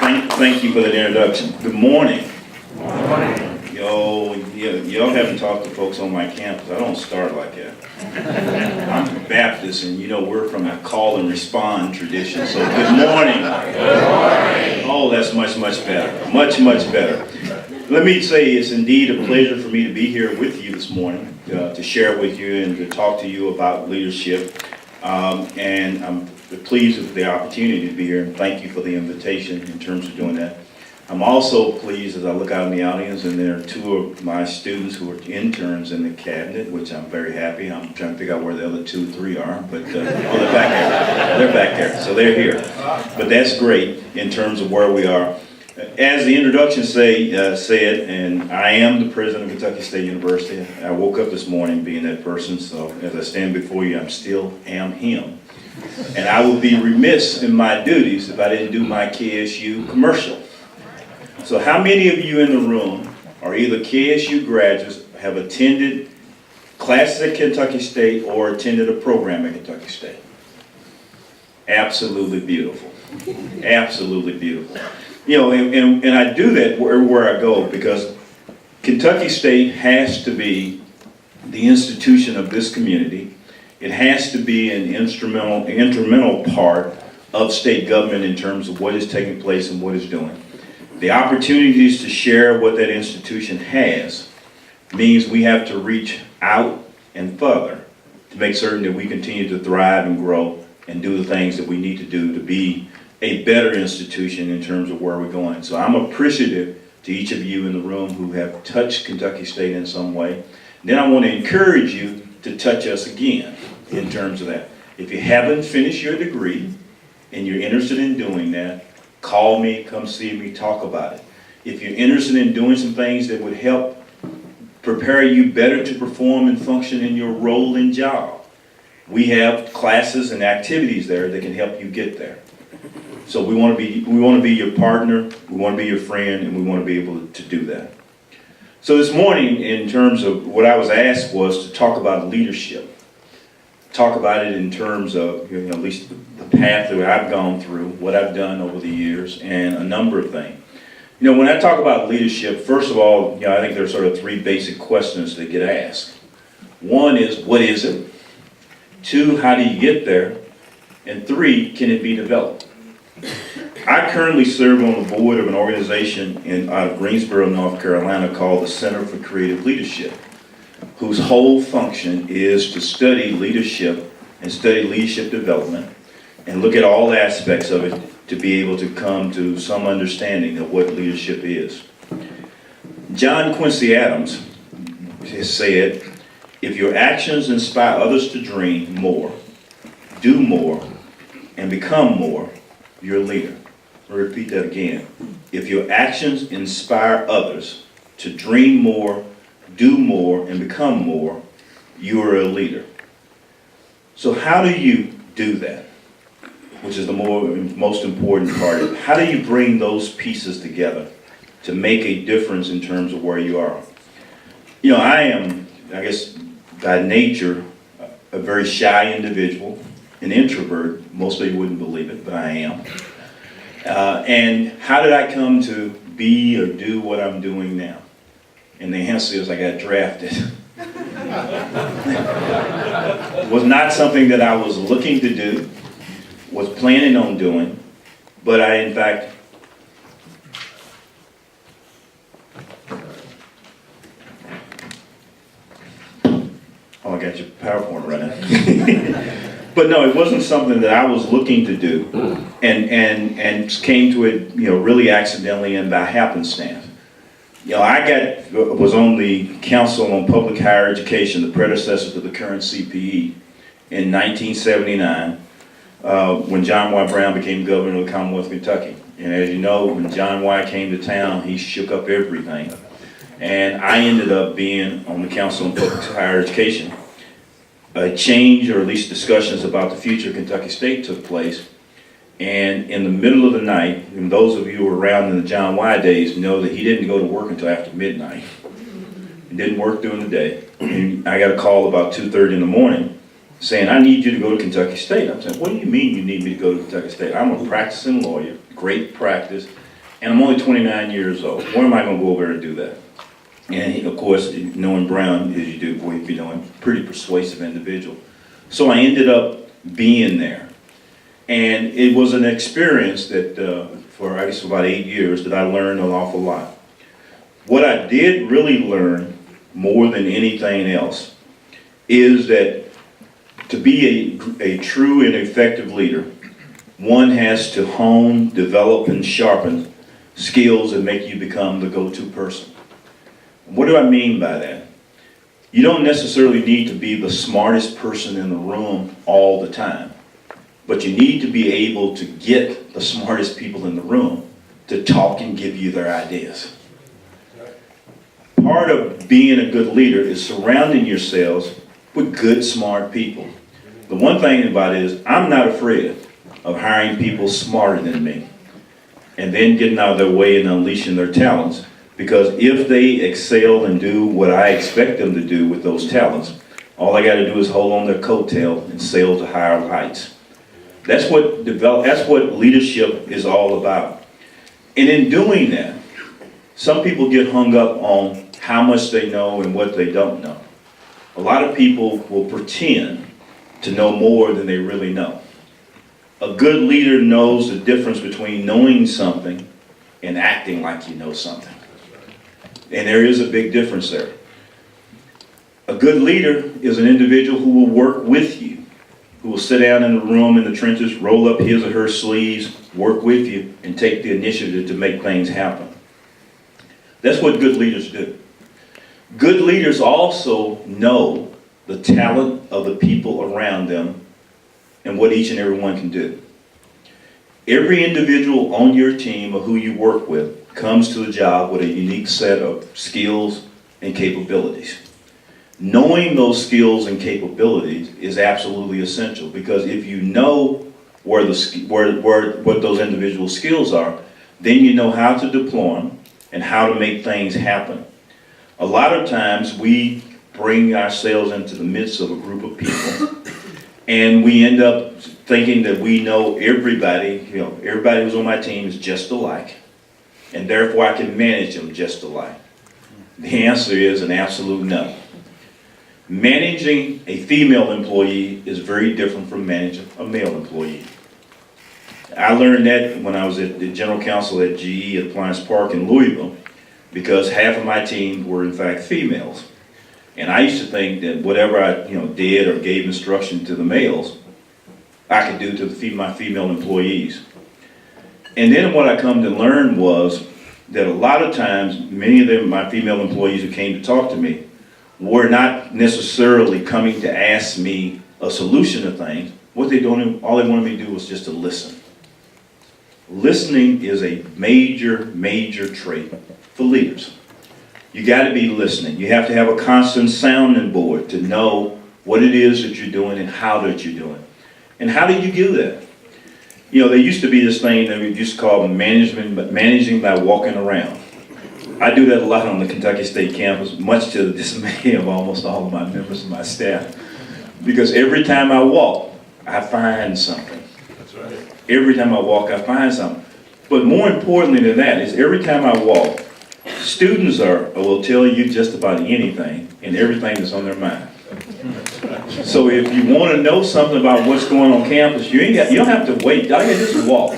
Thank you for that introduction. Good morning. Good morning. Y'all haven't talked to folks on my campus. I don't start like that. I'm a Baptist, and we're from a call and respond tradition. So good morning. Good morning. Oh, that's much better. Much better. Let me say it's indeed a pleasure for me to be here with you this morning to share with you and to talk to you about leadership. And I'm pleased with the opportunity to be here, and thank you for the invitation in terms of doing that. I'm also pleased as I look out in the audience, and there are two of my students who are interns in the cabinet, which I'm very happy. I'm trying to figure out where the other 2 or 3 are, but they're back there. They're back there, so they're here. But that's great in terms of where we are. As the introduction said, and I am the president of Kentucky State University. I woke up this morning being that person, so as I stand before you, I still am him. And I would be remiss in my duties if I didn't do my KSU commercial. So how many of you in the room are either KSU graduates, have attended classes at Kentucky State, or attended a program at Kentucky State? Absolutely beautiful. Absolutely beautiful. And I do that where I go because Kentucky State has to be the institution of this community. It has to be an instrumental part of state government in terms of what is taking place and what it's doing. The opportunities to share what that institution has means we have to reach out and further to make certain that we continue to thrive and grow and do the things that we need to do to be a better institution in terms of where we're going. So I'm appreciative to each of you in the room who have touched Kentucky State in some way. Then I want to encourage you to touch us again in terms of that. If you haven't finished your degree and you're interested in doing that, call me, come see me, talk about it. If you're interested in doing some things that would help prepare you better to perform and function in your role and job, we have classes and activities there that can help you get there. So we want to be your partner, we want to be your friend, and we want to be able to do that. So this morning, in terms of what I was asked was to talk about leadership. Talk about it in terms of at least the path that I've gone through, what I've done over the years, and a number of things. When I talk about leadership, first of all, I think there's sort of 3 basic questions that get asked. One is, what is it? 2, how do you get there? And 3, can it be developed? I currently serve on the board of an organization out of Greensboro, North Carolina called the Center for Creative Leadership, whose whole function is to study leadership and study leadership development and look at all aspects of it to be able to come to some understanding of what leadership is. John Quincy Adams has said, if your actions inspire others to dream more, do more, and become more, you're a leader. I'll repeat that again. If your actions inspire others to dream more, do more, and become more, you are a leader. So how do you do that? Which is the most important part of it. How do you bring those pieces together to make a difference in terms of where you are? I am, I guess, by nature, a very shy individual, an introvert. Most of you wouldn't believe it, but I am. And how did I come to be or do what I'm doing now? And the answer is I got drafted. It was not something that I was looking to do, was planning on doing, but I, in fact, oh, I got your PowerPoint running. But no, it wasn't something that I was looking to do, and came to it, really accidentally and by happenstance. I was on the Council on Public Higher Education, the predecessor to the current CPE, in 1979, when John Y. Brown became governor of the Commonwealth of Kentucky. And as you know, when John Y. came to town, he shook up everything. And I ended up being on the Council on Public Higher Education. A change, or at least discussions about the future of Kentucky State took place. And in the middle of the night, and those of you who were around in the John Y. days know that he didn't go to work until after midnight. He didn't work during the day. And I got a call about 2:30 in the morning saying, I need you to go to Kentucky State. I'm saying, what do you mean you need me to go to Kentucky State? I'm a practicing lawyer, great practice, And I'm only 29 years old. Where am I going to go over there and do that? And he, of course, knowing Brown as you do, boy, if you know him, pretty persuasive individual. So I ended up being there. And it was an experience that for I guess about 8 years that I learned an awful lot. What I did really learn more than anything else is that to be a true and effective leader, one has to hone, develop, and sharpen skills that make you become the go-to person. What do I mean by that? You don't necessarily need to be the smartest person in the room all the time, but you need to be able to get the smartest people in the room to talk and give you their ideas. Part of being a good leader is surrounding yourselves with good, smart people. The one thing about it is I'm not afraid of hiring people smarter than me and then getting out of their way and unleashing their talents, because if they excel and do what I expect them to do with those talents, all I got to do is hold on their coattail and sail to higher heights. That's what leadership is all about. And in doing that, some people get hung up on how much they know and what they don't know. A lot of people will pretend to know more than they really know. A good leader knows the difference between knowing something and acting like you know something. And there is a big difference there. A good leader is an individual who will work with you, who will sit down in the room in the trenches, roll up his or her sleeves, work with you, and take the initiative to make things happen. That's what good leaders do. Good leaders also know the talent of the people around them and what each and every one can do. Every individual on your team or who you work with comes to the job with a unique set of skills and capabilities. Knowing those skills and capabilities is absolutely essential, because if you know what those individual skills are, then you know how to deploy them and how to make things happen. A lot of times we bring ourselves into the midst of a group of people and we end up thinking that we know everybody, everybody who's on my team is just alike, and therefore I can manage them just alike. The answer is an absolute no. Managing a female employee is very different from managing a male employee. I learned that when I was at the general counsel at GE at Appliance Park in Louisville, because half of my team were in fact females. And I used to think that whatever I did or gave instruction to the males, I could do to my female employees. And then what I come to learn was that a lot of times, many of them, my female employees who came to talk to me, were not necessarily coming to ask me a solution to things. What they doing, all they wanted me to do was just to listen. Listening is a major, major trait for leaders. You got to be listening. You have to have a constant sounding board to know what it is that you're doing and how that you're doing. And how do you do that? There used to be this thing that we used to call managing by walking around. I do that a lot on the Kentucky State campus, much to the dismay of almost all of my members of my staff. Because every time I walk, I find something. That's right. Every time I walk, I find something. But more importantly than that is every time I walk, students will tell you just about anything and everything that's on their mind. So if you want to know something about what's going on campus, you don't have to wait. All you got to do is walk.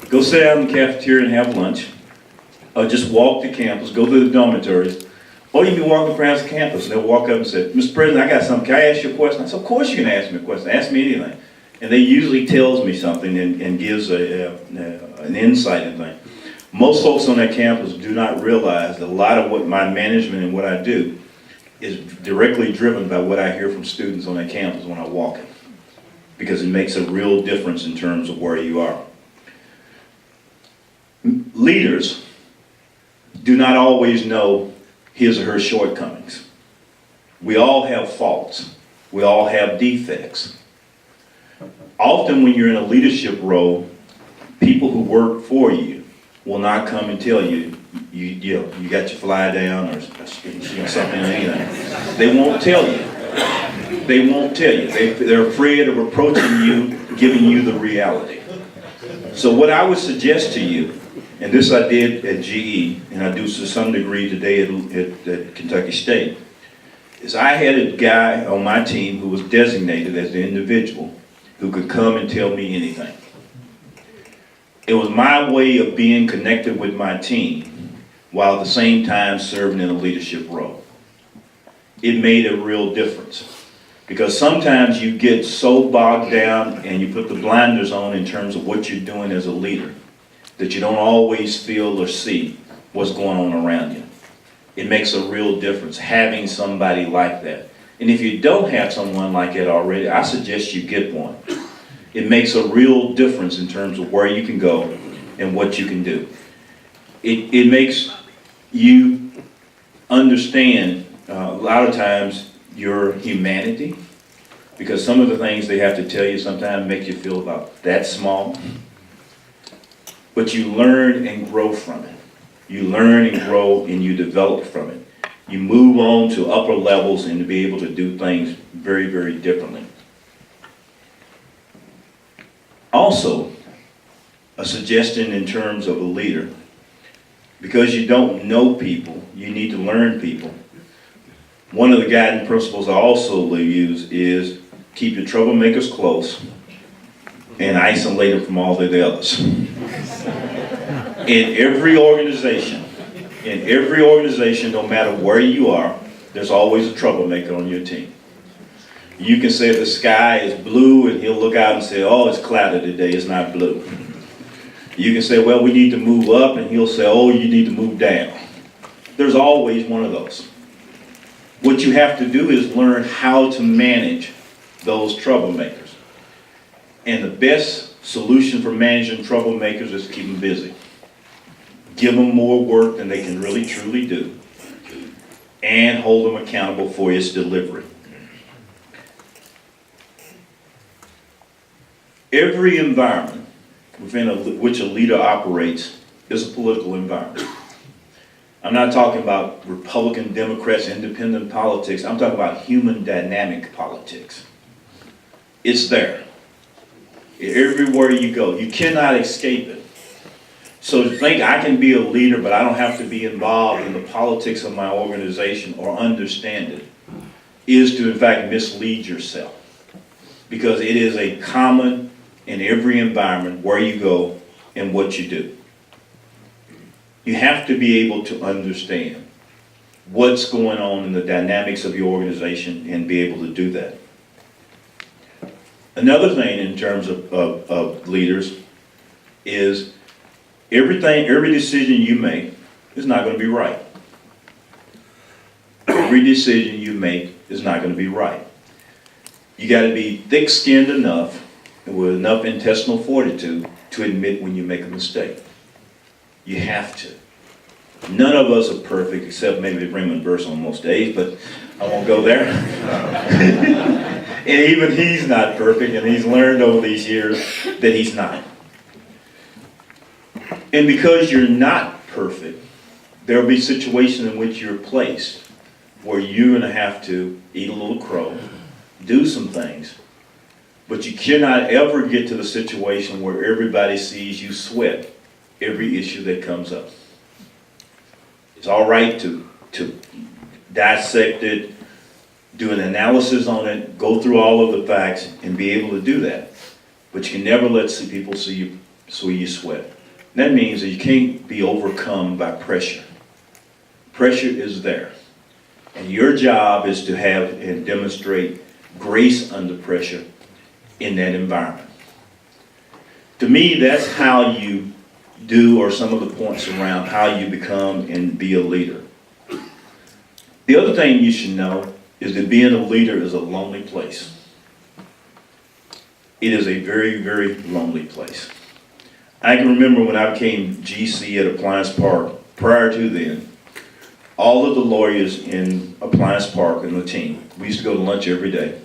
Go sit down in the cafeteria and have lunch. Or just walk to campus, go to the dormitories. Or you can be walking across the campus and they'll walk up and say, Mr. President, I got something. Can I ask you a question? I said, of course you can ask me a question. Ask me anything. And they usually tells me something and gives an insight and thing. Most folks on that campus do not realize that a lot of what my management and what I do is directly driven by what I hear from students on that campus when I walk it. Because it makes a real difference in terms of where you are. Leaders do not always know his or her shortcomings. We all have faults. We all have defects. Often when you're in a leadership role, people who work for you will not come and tell you you got your fly down or something or anything. They won't tell you. They won't tell you. They're afraid of approaching you, giving you the reality. So what I would suggest to you and this I did at GE, and I do to some degree today at Kentucky State, is I had a guy on my team who was designated as the individual who could come and tell me anything. It was my way of being connected with my team while at the same time serving in a leadership role. It made a real difference because sometimes you get so bogged down and you put the blinders on in terms of what you're doing as a leader that you don't always feel or see what's going on around you. It makes a real difference having somebody like that. And if you don't have someone like that already, I suggest you get one. It makes a real difference in terms of where you can go and what you can do. It makes you understand a lot of times your humanity, because some of the things they have to tell you sometimes make you feel about that small. But you learn and grow from it. You learn and grow and you develop from it. You move on to upper levels and to be able to do things very, very differently. Also, a suggestion in terms of a leader, because you don't know people, you need to learn people. One of the guiding principles I also use is keep your troublemakers close and isolate them from all the others. In every organization, no matter where you are, there's always a troublemaker on your team. You can say the sky is blue and he'll look out and say, oh, it's cloudy today, it's not blue. You can say, well, we need to move up, and he'll say, oh, you need to move down. There's always one of those. What you have to do is learn how to manage those troublemakers. And the best solution for managing troublemakers is keep them busy. Give them more work than they can really truly do, and hold them accountable for its delivery. Every environment within which a leader operates is a political environment. I'm not talking about Republican, Democrats, independent politics. I'm talking about human dynamic politics. It's there. Everywhere you go. You cannot escape it. So to think I can be a leader, but I don't have to be involved in the politics of my organization or understand it, is to in fact mislead yourself. Because it is a common in every environment where you go and what you do. You have to be able to understand what's going on in the dynamics of your organization and be able to do that. Another thing in terms of leaders is every decision you make is not going to be right. Every decision you make is not going to be right. You got to be thick-skinned enough and with enough intestinal fortitude to admit when you make a mistake. You have to. None of us are perfect, except maybe Raymond Burse on most days, but I won't go there. And even he's not perfect, and he's learned over these years that he's not. And because you're not perfect, there will be situations in which you're placed where you're going to have to eat a little crow, do some things, but you cannot ever get to the situation where everybody sees you sweat every issue that comes up. It's all right to dissect it, do an analysis on it, go through all of the facts, and be able to do that. But you can never let people see you sweat. That means that you can't be overcome by pressure. Pressure is there. And your job is to have and demonstrate grace under pressure in that environment. To me, that's how you do, or some of the points around how you become and be a leader. The other thing you should know is that being a leader is a lonely place. It is a very, very lonely place. I can remember when I became GC at Appliance Park, prior to then, all of the lawyers in Appliance Park and the team, we used to go to lunch every day.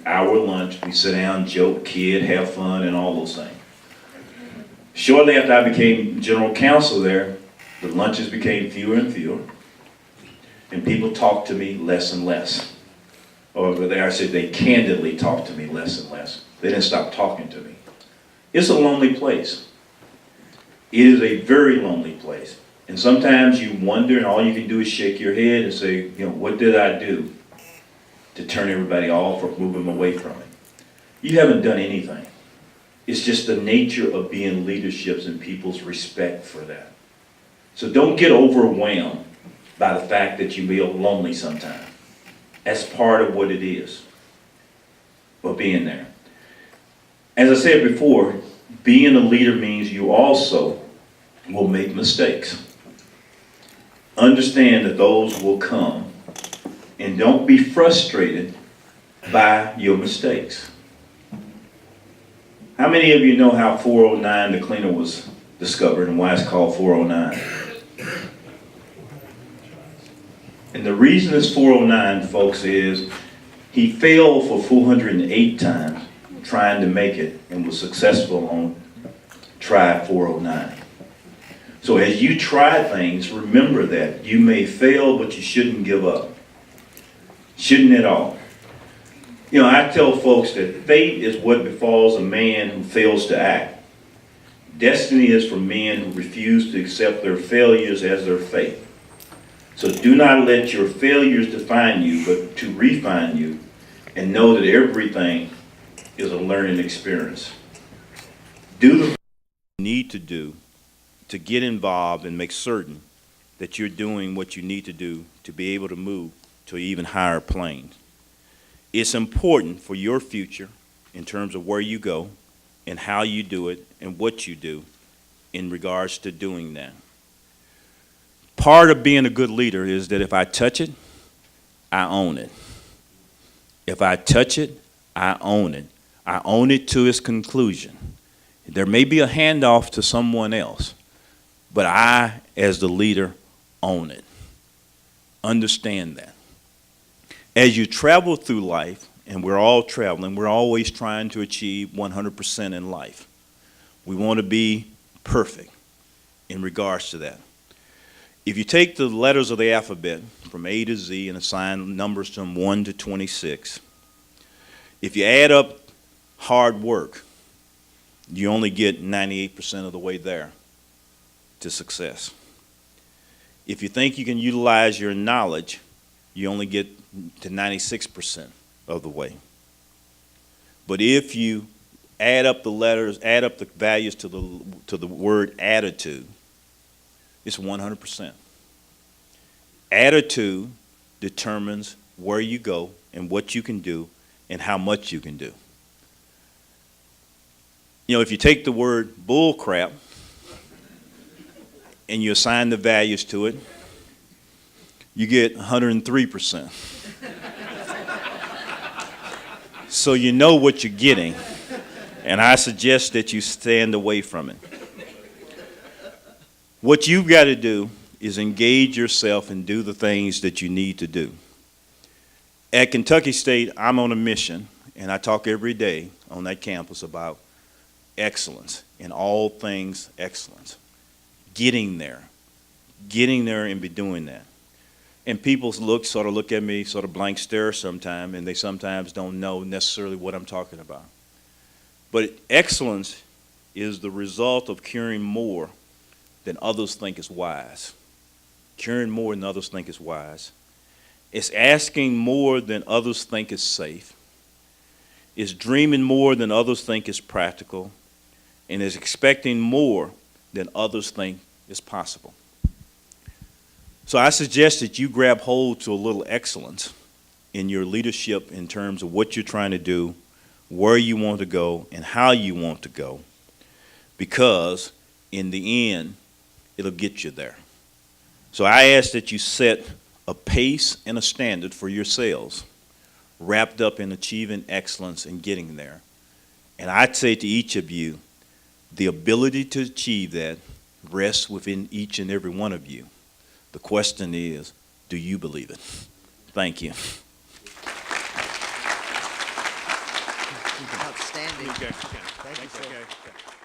Hour lunch, we sit down, joke, kid, have fun, and all those things. Shortly after I became general counsel there, the lunches became fewer and fewer, and people talked to me less and less. Or I said they candidly talked to me less and less. They didn't stop talking to me. It's a lonely place. It is a very lonely place. And sometimes you wonder and all you can do is shake your head and say, what did I do to turn everybody off or move them away from it? You haven't done anything. It's just the nature of being leaderships and people's respect for that. So don't get overwhelmed by the fact that you feel lonely sometimes. That's part of what it is, of being there. As I said before, being a leader means you also will make mistakes. Understand that those will come, and don't be frustrated by your mistakes. How many of you know how 409, the cleaner, was discovered and why it's called 409? And the reason it's 409, folks, is he failed for 408 times trying to make it and was successful on try 409. So as you try things, remember that you may fail, but you shouldn't give up. Shouldn't at all. I tell folks that fate is what befalls a man who fails to act. Destiny is for men who refuse to accept their failures as their fate. So do not let your failures define you, but to refine you, and know that everything is a learning experience. Do the things you need to do to get involved and make certain that you're doing what you need to do to be able to move to even higher planes. It's important for your future in terms of where you go and how you do it and what you do in regards to doing that. Part of being a good leader is that if I touch it, I own it. If I touch it, I own it. I own it to its conclusion. There may be a handoff to someone else, but I, as the leader, own it. Understand that. As you travel through life, and we're all traveling, we're always trying to achieve 100% in life. We want to be perfect in regards to that. If you take the letters of the alphabet from A to Z and assign numbers from 1 to 26, if you add up hard work, you only get 98% of the way there to success. If you think you can utilize your knowledge, you only get to 96% of the way. But if you add up the letters, add up the values to the word attitude, it's 100%. Attitude determines where you go and what you can do and how much you can do. If you take the word bull crap and you assign the values to it, you get 103%. So you know what you're getting, and I suggest that you stand away from it. What you've got to do is engage yourself and do the things that you need to do. At Kentucky State, I'm on a mission, and I talk every day on that campus about excellence in all things excellence. Getting there and be doing that. And people sort of look at me, sort of blank stare sometimes, and they sometimes don't know necessarily what I'm talking about. But excellence is the result of caring more than others think is wise. Caring more than others think is wise. It's asking more than others think is safe. It's dreaming more than others think is practical. And is expecting more than others think is possible. So I suggest that you grab hold to a little excellence in your leadership in terms of what you're trying to do, where you want to go, and how you want to go. Because in the end, it'll get you there. So I ask that you set a pace and a standard for yourselves, wrapped up in achieving excellence and getting there. And I'd say to each of you, the ability to achieve that rests within each and every one of you. The question is, do you believe it? Thank you. Outstanding. Okay. Thank you, sir. Okay.